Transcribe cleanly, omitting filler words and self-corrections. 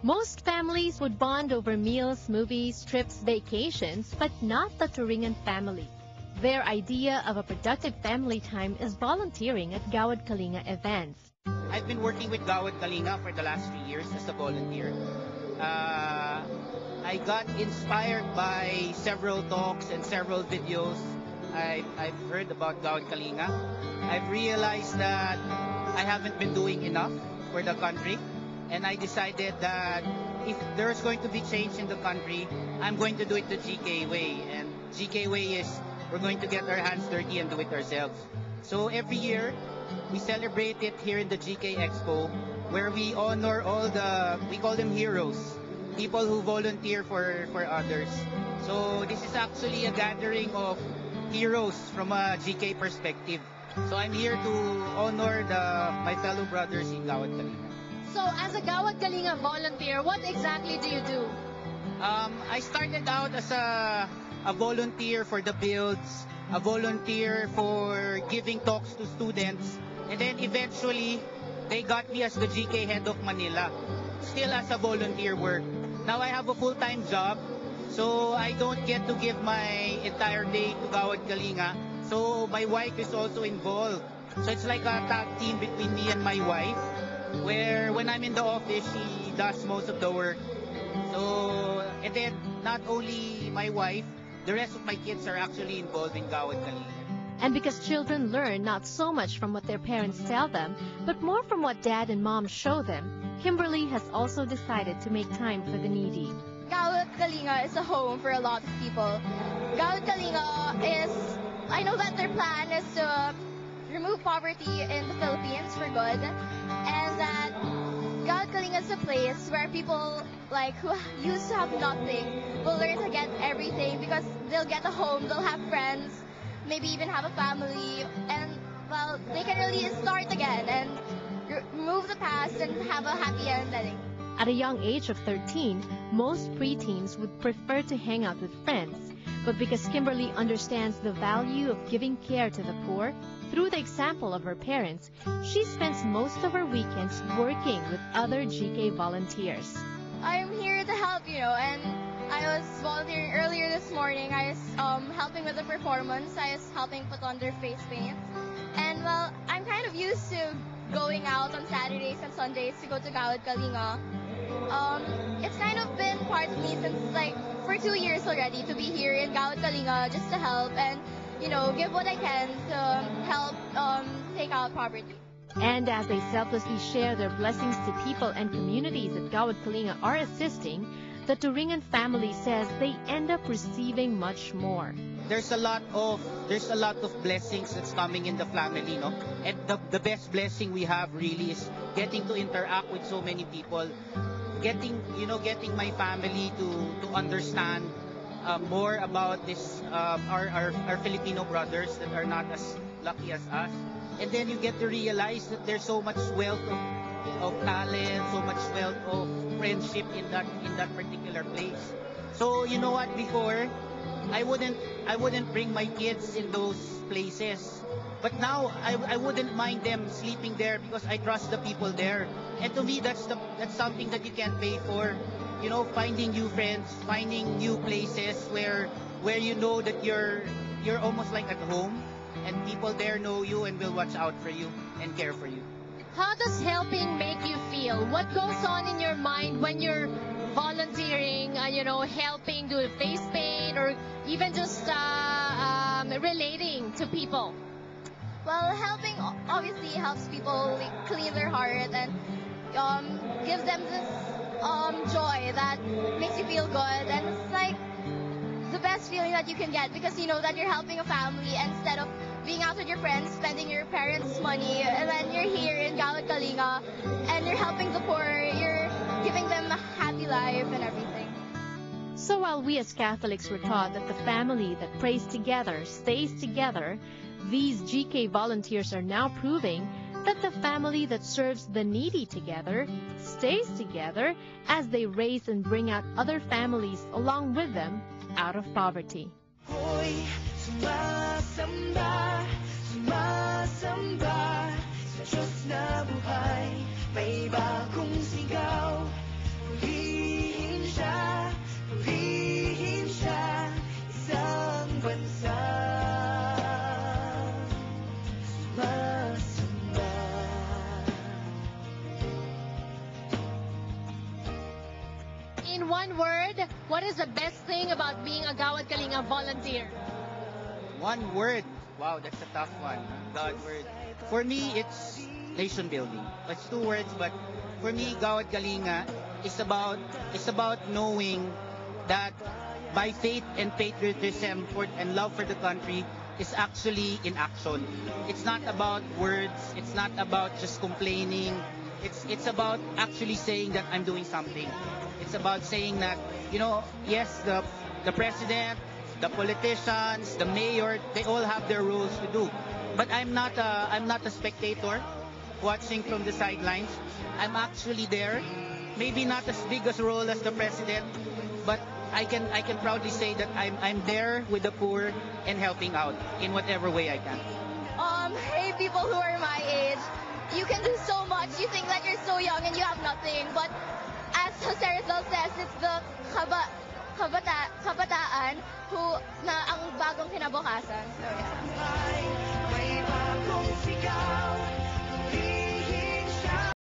Most families would bond over meals, movies, trips, vacations, but not the Turingan family. Their idea of a productive family time is volunteering at Gawad Kalinga events. I've been working with Gawad Kalinga for the last 3 years as a volunteer. I got inspired by several talks and several videos I've heard about Gawad Kalinga. I've realized that I haven't been doing enough for the country, and I decided that if there's going to be change in the country, I'm going to do it the GK way. And GK way is we're going to get our hands dirty and do it ourselves. So every year, we celebrate it here in the GK Expo, where we honor all we call them heroes, people who volunteer for others. So this is actually a gathering of heroes from a GK perspective. So I'm here to honor my fellow brothers in Gawad Kalinga. So as a Gawad Kalinga volunteer, what exactly do you do? I started out as a volunteer for the builds, a volunteer for giving talks to students, and then eventually they got me as the GK head of Manila, still as a volunteer work. Now I have a full-time job, so I don't get to give my entire day to Gawad Kalinga. So my wife is also involved. So it's like a tag team between me and my wife, where when I'm in the office, she does most of the work. So, and then not only my wife, the rest of my kids are actually involved in Gawad Kalinga. And because children learn not so much from what their parents tell them, but more from what dad and mom show them, Kimberly has also decided to make time for the needy. Gawad Kalinga is a home for a lot of people. Gawad Kalinga is, I know that their plan is to remove poverty in the Philippines for good, and that Gawad Kalinga is a place where people who used to have nothing will learn to get everything, because they'll get a home, they'll have friends, maybe even have a family, and well, they can really start again and remove the past and have a happy ending. At a young age of 13, most preteens would prefer to hang out with friends. But because Kimberly understands the value of giving care to the poor, through the example of her parents, she spends most of her weekends working with other GK volunteers. I'm here to help, and I was volunteering earlier this morning. I was helping with the performance. I was helping put on their face paint. And well, I'm kind of used to going out on Saturdays and Sundays to go to Gawad Kalinga. It's kind of been part of me since for 2 years already to be here in Gawad Kalinga just to help and give what I can to help take out poverty. And as they selflessly share their blessings to people and communities that Gawad Kalinga are assisting, the Turingan family says they end up receiving much more. There's a lot of blessings that's coming in the family, no? And the best blessing we have really is getting to interact with so many people, getting my family to understand more about this our Filipino brothers that are not as lucky as us. And then you get to realize that there's so much wealth of talent, so much wealth of friendship in that particular place. So you know what, before I wouldn't bring my kids in those places. But now I wouldn't mind them sleeping there because I trust the people there. And to me that's something that you can't pay for. Finding new friends, finding new places where you know that you're almost like at home, and people there know you and will watch out for you and care for you. How does helping make you feel? What goes on in your mind when you're volunteering, helping do face paint or even just relating to people? Well, helping obviously helps people clean their heart and gives them this joy that makes you feel good, and it's the best feeling that you can get, because you know that you're helping a family instead of being out with your friends, spending your parents' money, and then you're here in Gawad Kalinga and you're helping the poor, you're giving them a happy life and everything. So while we as Catholics were taught that the family that prays together stays together, these GK volunteers are now proving that the family that serves the needy together stays together as they raise and bring out other families along with them out of poverty. Hoy, sumasamba, sumasamba sa Diyos na buhay, may bagong sigaw. in one word, what is the best thing about being a Gawad Kalinga volunteer? One word. Wow, that's a tough one. God word. For me, it's nation building. It's two words, but for me, Gawad Kalinga is about knowing that my faith and patriotism and love for the country is actually in action. It's not about words. It's not about just complaining. It's about actually saying that I'm doing something. It's about saying that, yes, the president, the politicians, the mayor, they all have their roles to do. But I'm not a spectator watching from the sidelines. I'm actually there. Maybe not as big a role as the president, but I can proudly say that I'm there with the poor and helping out in whatever way I can. Hey, people who are my age, you can do so much. You think that you're so young and you have nothing, but as Jose Rizal says, it's the kabataan who na ang bagong kinabukasan. So yeah. May bagong sigaw